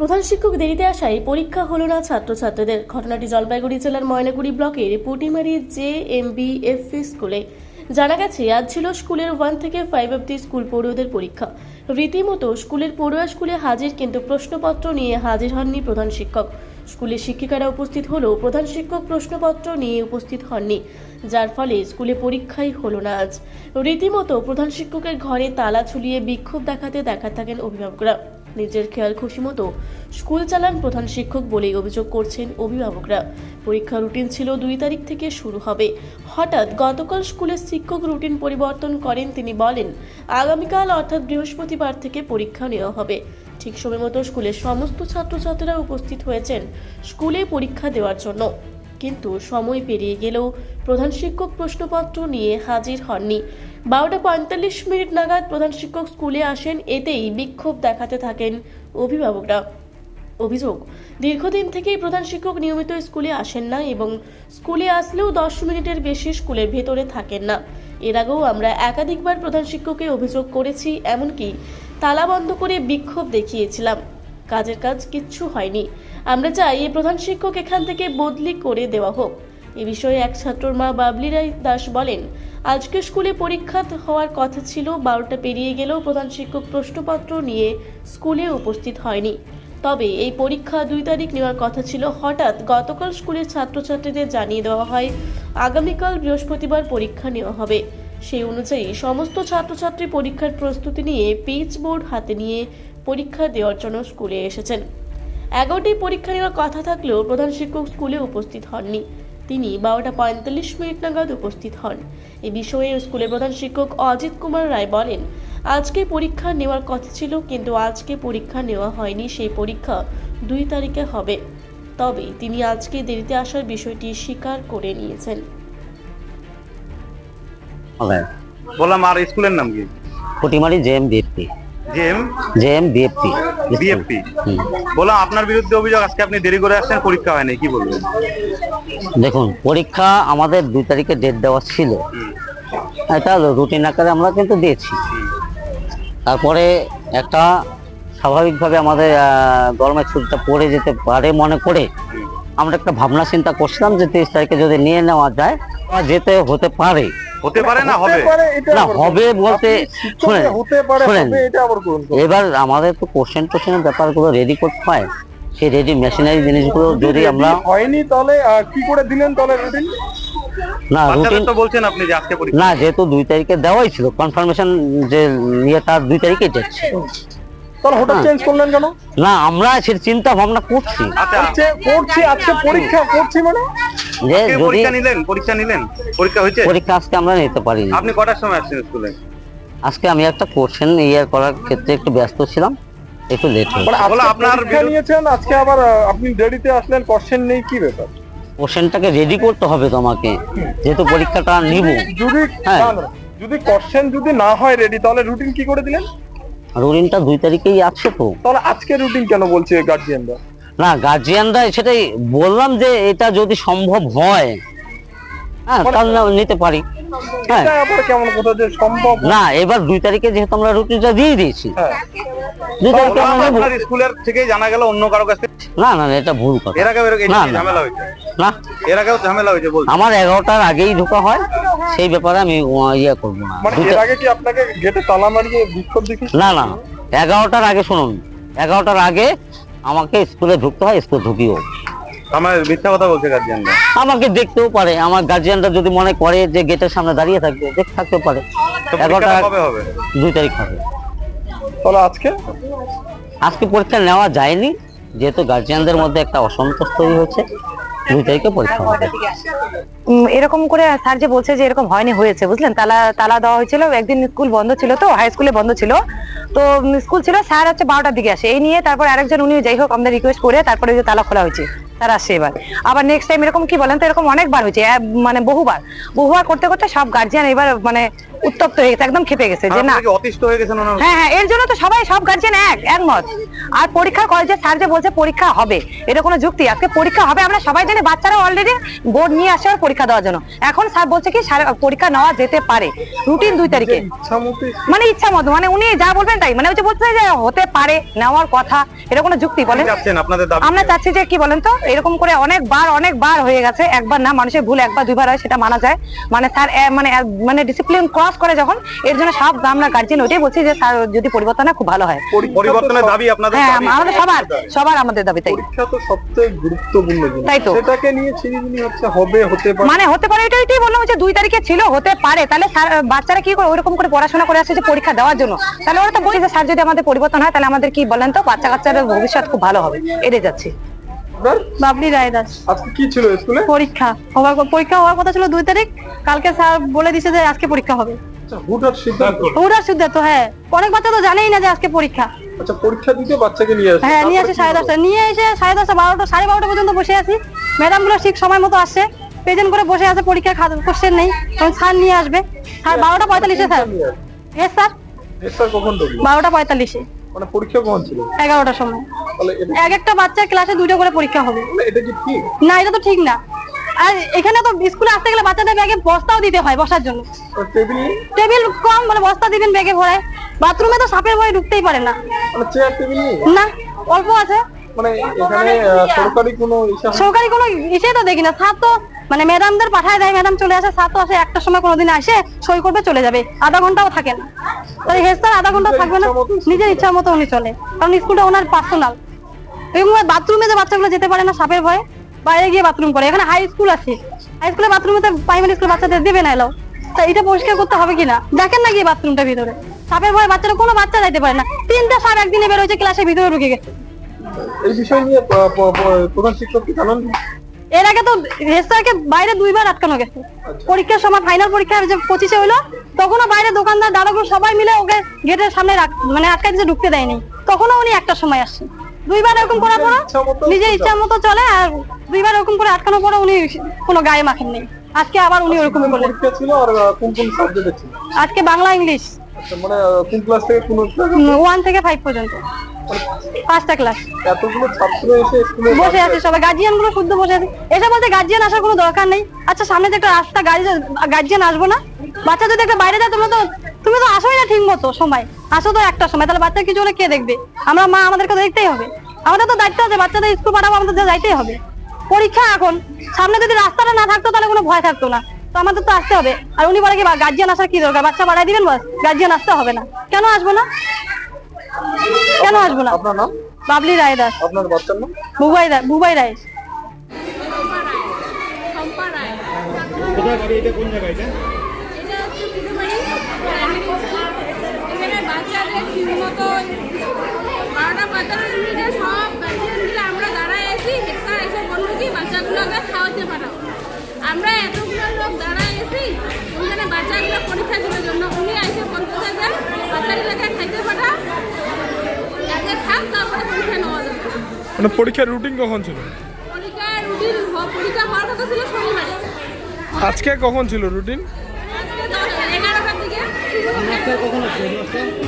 প্রধান শিক্ষক দেরিতে আসায় পরীক্ষা হলো না ছাত্রছাত্রীদের। ঘটনাটি জলপাইগুড়ি জেলার ময়নাগুড়ি ব্লকের পুটিমারি JMBFP স্কুলে। জানা গেছে, আজ ছিল স্কুলের 1 থেকে 5 অবধি স্কুল পড়ুয়াদের পরীক্ষা। রীতিমতো স্কুলের পড়ুয়া স্কুলে হাজির, কিন্তু প্রশ্নপত্র নিয়ে হাজির হননি প্রধান শিক্ষক। স্কুলের শিক্ষিকারা উপস্থিত হলেও প্রধান শিক্ষক প্রশ্নপত্র নিয়ে উপস্থিত হননি, যার ফলে স্কুলে পরীক্ষাই হলো না আজ। রীতিমতো প্রধান শিক্ষকের ঘরে তালা ঝুলিয়ে বিক্ষোভ দেখাতে থাকেন অভিভাবকরা। নিজের খেয়াল খুশি মতো স্কুল চালান প্রধান শিক্ষক বলেই অভিযোগ করছেন অভিভাবকরা। পরীক্ষা রুটিন ছিল 2 তারিখ থেকে শুরু হবে। হঠাৎ গতকাল স্কুলের শিক্ষক রুটিন পরিবর্তন করেন। তিনি বলেন, আগামীকাল অর্থাৎ বৃহস্পতিবার থেকে পরীক্ষা নেওয়া হবে। ঠিক সময় মতো স্কুলের সমস্ত ছাত্রছাত্রীরা উপস্থিত হয়েছেন স্কুলে পরীক্ষা দেওয়ার জন্য, কিন্তু সময় পেরিয়ে গেলেও প্রধান শিক্ষক প্রশ্নপত্র নিয়ে হাজির হননি। 12:45 নাগাদ প্রধান শিক্ষক স্কুলে আসেন, এতেই বিক্ষোভ দেখাতে থাকেন অভিভাবকরা। অভিযোগ, দীর্ঘদিন থেকেই প্রধান শিক্ষক নিয়মিত স্কুলে আসেন না এবং স্কুলে আসলেও 10 মিনিটের বেশি স্কুলের ভেতরে থাকেন না। এর আগেও আমরা একাধিকবার প্রধান শিক্ষককে অভিযোগ করেছি, এমনকি তালা বন্ধ করে বিক্ষোভ দেখিয়েছিলাম। কাজের কাজ কিচ্ছু হয়নি। আমরা চাই এই প্রধান শিক্ষক এখান থেকে বদলি করে দেওয়া হোক। এ বিষয়ে এক ছাত্রর মা বাবলি রায় দাস বলেন, আজকে স্কুলে পরীক্ষা হওয়ার কথা ছিল, 12টা পেরিয়ে গেলেও প্রধান শিক্ষক প্রশ্নপত্র নিয়ে স্কুলে উপস্থিত হয়নি। তবে এই পরীক্ষা 2 তারিখ নেওয়ার কথা ছিল। হঠাৎ গতকাল স্কুলের ছাত্রছাত্রীদের জানিয়ে দেওয়া হয় আগামীকাল বৃহস্পতিবার পরীক্ষা নেওয়া হবে। সেই অনুযায়ী সমস্ত ছাত্রছাত্রী পরীক্ষার প্রস্তুতি নিয়ে পেজ বোর্ড হাতে নিয়ে পরীক্ষা দেওয়ার জন্য স্কুলে এসেছেন। 11টায় পরীক্ষা নেওয়ার কথা থাকলেও প্রধান শিক্ষক স্কুলে উপস্থিত হননি। তিনি 12:45 নাগাদ উপস্থিত হন। এ বিষয়ে স্কুলের প্রধান শিক্ষক অজিত কুমার রায় বলেন, আজকে পরীক্ষা নেওয়ার কথা ছিল, কিন্তু আজকে পরীক্ষা নেওয়া হয়নি। সেই পরীক্ষা 2 তারিখে হবে। তবে তিনি আজকে দেরিতে আসার বিষয়টি স্বীকার করে নিয়েছেন। বললাম, আর স্কুলের নাম কি? পুটিমারি JMBFP। JMBFP। বললাম, আপনার বিরুদ্ধে অভিযোগ, আজকে আপনি দেরি করে আসছেন, পরীক্ষা হয়নি, কি বলবেন? দেখুন, পরীক্ষা আমাদের 2 তারিখে ডেট দেওয়া ছিল। এটা রুটিন আকারে আমরা কিন্তু দিয়েছি। তারপরে একটা স্বাভাবিকভাবে আমাদের গরমের ছুটিটা পড়ে যেতে পারে মনে করে আমরা একটা ভাবনা চিন্তা করছিলাম যে 23 তারিখে যদি নিয়ে নেওয়া যায়, যেতে হতে পারে। হতে পারে না হবে না, হবে বলতে শুনেন, এবার আমাদের তো কোশ্চেনের ব্যাপারগুলো রেডি করতে হয়। সেই রেডি মেশিনারি জিনিসগুলো যদি আমরা হয়নি, তাহলে কি করে দিলেন তাহলে রুটিন? না, রুটিন তো বলছেন আপনি যে আজকে পরীক্ষা না, যেহেতু 2 তারিখে দেওয়াই ছিল, কনফার্মেশন যে নিয়ে তার 2 তারিখেই যাচ্ছে। তাহলে হঠাৎ চেঞ্জ করলেন কেন? না, আমরা সে চিন্তা ভাবনা করছি। করছি আজকে পরীক্ষা করছি মানে যে যদি পরীক্ষা হয়েছে, পরীক্ষা আজকে আমরা নিতে পারিনি। আপনি কটার সময় আসছেন স্কুলে? আজকে আমি একটা কোশ্চেন করার ক্ষেত্রে একটু ব্যস্ত ছিলাম, একটু লেট হয়েছে। আপনার নিয়েছেন আজকে, আবার আপনি দেরিতে আসলেন, কোশ্চেন নেই, কি ব্যাপার? কোশ্চেনটাকে রেডি করতে হবে তোমাকে, যেহেতু পরীক্ষাটা নিব। যদি কোশ্চেন যদি না হয় রেডি, তাহলে রুটিন কি করে দিলেন? রুটিনটা 2 তারিখেই আছে তো। তাহলে আজকে রুটিন কেন বলছে গার্জিয়ানরা? না, গার্জিয়ানরা সেটাই বললাম যে এটা যদি সম্ভব হয়, হ্যাঁ, তাহলে নিতে পারি। হ্যাঁ, কেমন কথা যে সম্ভব না, এবার 2 তারিখে যেহেতু আমরা রুটিনটা দিয়ে দিয়েছি, 2 তারিখে আমরা নেব। স্কুলের থেকে জানা গেল অন্য কারো কাছে। না না, এটা ভুল কথা। এর আগে ঝামেলা হয়েছে না, এর আগেও ঝামেলা হয়েছে বলছি। আমার 11টার আগেই ঢোকা হয়, সেই ব্যাপারে আমি করবো না। মানে এর আগে কি আপনাকে গেটে তালা মারিয়ে বিক্ষোভ দেখিয়েছে? না না, 11টার আগে শুনুন, 11টার আগে আমাকে স্কুলে ঢুকতে হয়, স্কুলে ঢুকিও। আমার মিথ্যা কথা বলছে গার্জিয়ানরা। আমাকে দেখতেও পারে, আমার গার্জিয়ানরা যদি মনে করে যে গেটের সামনে দাঁড়িয়ে থাকবে, থাকতে পারে। 11টা কবে হবে? 2 তারিখ হবে। তাহলে আজকে পরীক্ষা নেওয়া যায়নি, যেহেতু গার্জিয়ানদের মধ্যে একটা অসন্তোষ তৈরি হয়েছে। 2 তারিখে পরীক্ষা হবে। এরকম করে স্যার যে বলছে যে এরকম হয়নি, হয়েছে, বুঝলেন। তালা দেওয়া হয়েছিল, একদিন স্কুল বন্ধ ছিল, তো হাই স্কুলে বন্ধ ছিল, তো স্কুল ছিল, স্যার হচ্ছে 12টার দিকে আসে। এই নিয়ে তারপর আরেকজন, উনি যাই হোক আমাদের রিকোয়েস্ট করে তারপরে যে তালা খোলা হয়েছে, তার আসছে। এবার আবার নেক্সট টাইম এরকম কি বলেন তো, এরকম অনেকবার হয়েছে, মানে বহুবার করতে করতে সব গার্জিয়ান এবার মানে উত্তপ্ত হয়ে গেছে, একদম খেপে গেছে যে না। আপনারা কি অতিষ্ঠ হয়ে গেছেন ওনার? হ্যাঁ হ্যাঁ, এর জন্য তো সব গার্জিয়ান একমত। আর পরীক্ষা কলেজে স্যার যে বলছে পরীক্ষা হবে, এটা কোনো যুক্তি? আজকে পরীক্ষা হবে, আমরা সবাই জানি, বাচ্চারা অলরেডি বোর্ড নিয়ে আসছে আর পরীক্ষা দেওয়ার জন্য। এখন স্যার বলছে কি পরীক্ষা নেওয়া যেতে পারে রুটিন 2 তারিখে, মানে ইচ্ছা মতো, মানে উনি যা বলবেন তাই, মানে ওই যে বলছে যে হতে পারে, নেওয়ার কথা, এটা কোনো যুক্তি বলেন? আপনাদের দাবি আমরা চাচ্ছি যে কি বলেন তো, এরকম করে অনেকবার হয়ে গেছে, একবার না, মানুষের ভুল 1 বা 2 বার হয়, সেটা মানা যায়। মানে স্যার মানে ডিসিপ্লিন ক্রস করে যখন, এর জন্য সব আমরা গার্জিয়ান ওইটাই বলছি যে স্যার যদি পরিবর্তন হয় খুব ভালো হয়। পরিবর্তনের দাবি আপনাদের? হ্যাঁ, আমাদের সবার আমাদের দাবি তাই। পরীক্ষা তো সবচেয়ে গুরুত্বপূর্ণ জিনিস, তাই তো। সেটাকে নিয়ে ছিনিমিনি হচ্ছে, হতে পারে, মানে হতে পারে, এটাই বললাম যে 2 তারিখে ছিল, হতে পারে। তাহলে স্যার বাচ্চারা কি করে ওইরকম করে পড়াশোনা করে আসছে যে পরীক্ষা দেওয়ার জন্য? তাহলে ওরা তো বলি যে স্যার যদি আমাদের পরিবর্তন হয়, তাহলে আমাদের কি বলেন তো, বাচ্চা কাচ্চাদের ভবিষ্যৎ খুব ভালো হবে, এটাই যাচ্ছি। বাবলি রায় দাস। আজকে কি ছিল স্কুলে? পরীক্ষা হওয়ার কথা ছিল 2 তারিখ, কালকে স্যার বলে দিছে যে আজকে পরীক্ষা হবে। আচ্ছা, হুটহাট সিদ্ধান্ত। ওরা সিদ্ধান্ত, হ্যাঁ, অনেক বাচ্চা তো জানেই না যে আজকে পরীক্ষা। আচ্ছা, পরীক্ষা দিতে বাচ্চাকে নিয়ে আসে? হ্যাঁ, নিয়ে আসে 10:30, নিয়ে এসে 10:30, 12টা, 12:30 পর্যন্ত বসে আছি। ম্যাডাম গুলো ঠিক সময় মতো আসছে, প্রেজেন্ট করে বসে আছে, পরীক্ষার কোশ্চেন নেই, কারণ স্যার নিয়ে আসবে। Sir 12:45 sir. হ্যাঁ স্যার, স্যার কখন ঢুকলো? 12:45। মানে পরীক্ষা কখন ছিল? 11টার সময়। তাহলে এক একটা বাচ্চার ক্লাসে 2টা করে পরীক্ষা হবে। এটা কি ঠিক? না, এটা তো ঠিক না। আর এখানে তো স্কুলে আসতে গেলে বাচ্চাদের ব্যাগে বস্তাও দিতে হয় বসার জন্য। টেবিল কম, মানে বস্তা দিবেন ব্যাগে ভরায়। বাথরুমে তো সাপের ভয়ে ঢুকতেই পারে না। মানে চেয়ার টেবিল নেই? না, অল্প আছে। মানে এখানে সরকারি কোনো ইসে তো দেখি না। স্যার তো মানে ম্যাডামদের পাঠায় দেয়, ম্যাডাম চলে আসে, স্যার তো আসে 1টার সময় কোনোদিন আসে, সই করবে, চলে যাবে, আধা ঘন্টাও থাকে না। তাহলে হেড স্যার আধা ঘন্টা থাকবে না? নিজের ইচ্ছা মতো উনি চলে, কারণ স্কুলটা ওনার পার্সোনাল। এবং বাথরুমে যে বাচ্চাগুলো যেতে পারে না সাপের ভয়ে, বাইরে গিয়ে বাথরুম করে। এখানে হাই স্কুল আছে, হাই স্কুলে বাথরুমে প্রাইমারি স্কুল বাচ্চাদের দেবে না এলাও। তা এটা পরিষ্কার করতে হবে কিনা দেখেন না, গিয়ে বাথরুমটা ভিতরে সাপের ভয়ে বাচ্চারা, কোনো বাচ্চা যাইতে পারে না। 3টা সাপ একদিনে বের হয়েছে, ক্লাসের ভিতরে ঢুকে গেছে। এই বিষয় নিয়ে প্রধান শিক্ষক কি জানান? এর আগে তো হেড স্যারকে বাইরে 2 বার আটকানো গেছে। পরীক্ষার সময়, ফাইনাল পরীক্ষা যে 25-এ হলো, তখনও বাইরে দোকানদার দাদাগুলো সবাই মিলে ওকে গেটের সামনে মানে আটকাই দিতে, ঢুকতে দেয়নি। তখনও উনি 1টার সময় আসছে। 2 বার এরকম করার পর নিজের ইচ্ছা মতো চলে, আর 2 বার এরকম করে আটকানোর পরে উনি কোনো গায়ে মাখেন নেই। আজকে আবার উনি ওরকম করলেন। পরীক্ষা ছিল, আর কোন সাবজেক্টে ছিল? আজকে বাংলা, ইংলিশ। আচ্ছা, মানে কোন ক্লাস থেকে কোন ক্লাস? 1 থেকে 5 পর্যন্ত, 5টা ক্লাস। এতগুলো ছাত্র এসে স্কুলে বসে আছে, সবাই গার্জিয়ান গুলো শুদ্ধ বসে আছে। এটা বলতে গার্জিয়ান আসার কোনো দরকার নেই। আচ্ছা, সামনে যে একটা রাস্তা, গার্জিয়ান আসবো না? বাচ্চা যদি একটা বাইরে যায়, তুমি তো আসোই না ঠিক মতো সময়, আসো তো 1টার সময়, তাহলে বাচ্চা কিছু হলে কে দেখবে? আমরা মা, আমাদেরকে দেখতেই হবে। আমাদের তো দায়িত্ব আছে, বাচ্চাদের স্কুল পাঠাবো, আমাদের যাইতেই হবে। পরীক্ষা এখন সামনে, যদি রাস্তাটা না থাকতো তাহলে কোনো ভয় থাকতো না। তো আমাদের তো আসতে হবে। আর উনি বলে কি গার্জিয়ান আসার কি দরকার? বাচ্চা বাড়াই দিবেন, বাস, গার্জিয়ান আসতে হবে না। কেন আসবো না? কেন আসবো না? আপনার নাম? বাবলি রায় দাস। আপনার বাচ্চার নাম? বুবাই রায়। কোথায় বাড়ি? এটা কোন জায়গা? এটা এখানে বাচ্চাদের ঠিক মতো 12:45 মিনিটে সব গার্জিয়ান মিলে আমরা দাঁড়ায় আছি। হেড স্যার এসে বললো কি বাচ্চাগুলোকে খাওয়াতে পাঠাও। আমরা এতগুলো লোক দাঁড়ায় আছি, ওইখানে বাচ্চাগুলো পরীক্ষা দেওয়ার জন্য। উনি এসে বলতেছে যে বাচ্চাগুলোকে খাইতে পাঠাও, আগে থাক, তারপরে পরীক্ষা নেওয়া যাবে। মানে পরীক্ষার রুটিন কখন ছিল? পরীক্ষা হওয়ার কথা ছিল শনিবারে। আজকে কখন ছিল রুটিন? আজকে 11টার দিকে শুরু হবে।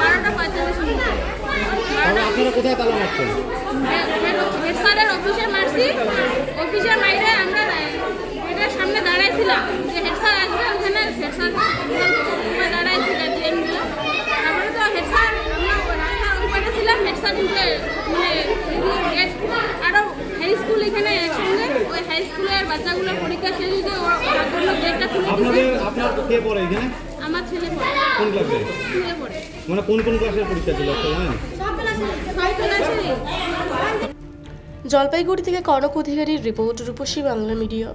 12:45। আপনারা কোথায় তালা মারছেন? হেড স্যারের অফিসে মারছি। অফিসের বাইরে আমরা গেটের সামনে দাঁড়াইছিলাম যে হেড স্যার আসবে, ওখানে হেড স্যার দাঁড়াইছি গার্জিয়ানগুলো। তারপরে তো হেড স্যার, আমরা রাস্তার ওই পাশে ছিলাম, হেড স্যার কিন্তু মানে গেট, আরও হাই স্কুল এখানে একসঙ্গে, ওই হাই স্কুলের বাচ্চাগুলোর পরীক্ষা শেষ হয়েছে, ওর জন্য গেটটা খুলে দিয়েছে। আপনার কে পড়ে এখানে? আমার ছেলে পড়ে। কোন ক্লাসে? স্কুলে পড়ে। মানে কোন ক্লাসের পরীক্ষা ছিল জানেন? সব ক্লাসে, 6 ক্লাসে। জলপাইগুড়ি থেকে কনক অধিকারীর রিপোর্ট, রূপসী বাংলা মিডিয়া।